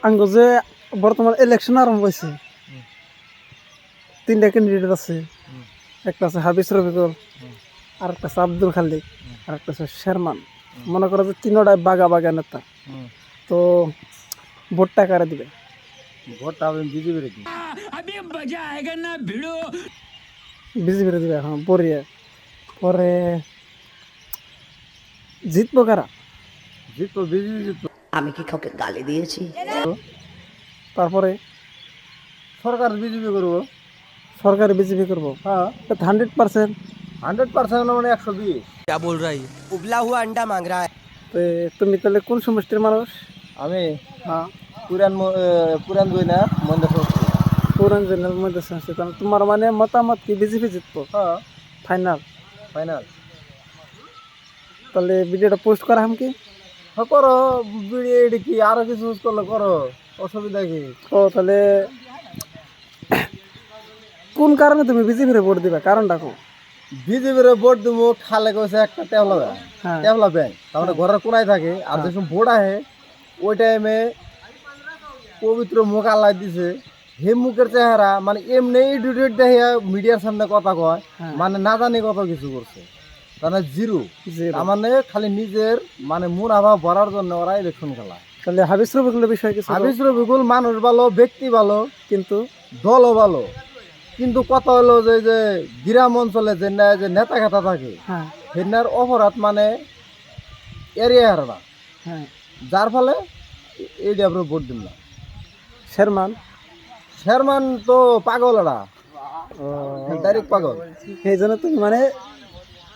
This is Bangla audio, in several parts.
আঙ্গ যে বর্তমান ইলেকশন আরম্ভ হয়েছে, তিনটা ক্যান্ডিডেট আছে। একটা আছে হাবিজ রফিকুল, আর একটা আছে আব্দুল খালিক, আর একটা আছে শেরমান। মনে করো যে তিনোটাই বাগা বাগা নেতা। তো ভোটটা কারে দিবে? ভোটটা আমি বিজেপির দিই। বিজেপির দিবে। এখন পরে পরে জিতবো কারা? জিতবো বিজেপি জিতবো। আমি কি কাউকে গালি দিয়েছি? তারপরে সরকার বিজেপি করবো। সরকারি বিজেপি করবো। হ্যাঁ 100%। 100% মানে 120। क्या बोल रहा है ये? উবলা হুয়া আন্ডা মাং রা তো তুমি তাহলে কোন সমষ্টির মানুষ? আমি হ্যাঁ, পুরান দুই না মন্দির সমষ্টি। পুরান জেনারেল মধ্যে সমষ্টি। তাহলে তোমার মানে মতামত কি বিজেপি জিতবো? হ্যাঁ ফাইনাল। ফাইনাল। তাহলে ভিডিওটা পোস্ট করা হাম কি? হ্যাঁ করো ভিডিও এডি কি আরো কিছু ইউজ করলে করো, অসুবিধা কি? ও তাহলে কোন কারণে তুমি বিজেপির ভোট দিবে? কারণটা কো? বিজেপির ভোট দেবো খালে কইছে একটা টেবলা ব্যাংক। হ্যাঁ টেবলা ব্যাংক তার মানে ঘরের কোনায় থাকে। আর যে সময় ভোট আহে ওই টাইমে পবিত্র মুখ আল্লাহ দিছে, হে মুখের চেহারা মানে এমনি ইডিটেড দেখে মিডিয়ার সামনে কথা কয়, হ্যাঁ। মানে না জানি কত কিছু করছে, মানে জিরো। Zero। তার মানে খালি নিজের মানে মুনাফা ভরার জন্য ওরা ইলেকশন খেলা। তাহলে হাবিজ রফিকুলের বিষয় কিছু বলো। হাবিজ রফিকুল মানুষ ভালো, ব্যক্তি ভালো, কিন্তু দলও ভালো, কিন্তু কথা হলো যে গ্রাম অঞ্চলে যে নেতা খেতা থাকে হ্যাঁ সেনার অপরাধ মানে এরিয়া হারে না, হ্যাঁ। যার ফলে এই আমরা ভোট দিলাম। শেরমান শেরমান তো পাগল এরা, ডাইরেক্ট পাগল। এই জন্য তুমি মানে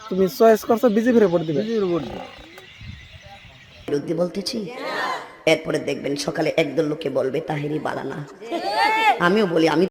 তুমি চয়েস করছো বিজেপির ভোট দিবে। বিজেপির ভোট দিবে। বিরুদ্ধে বলতেছি। এরপরে দেখবেন সকালে একদল লোকে বলবে তাহেরি বালানা। আমিও বলি আমি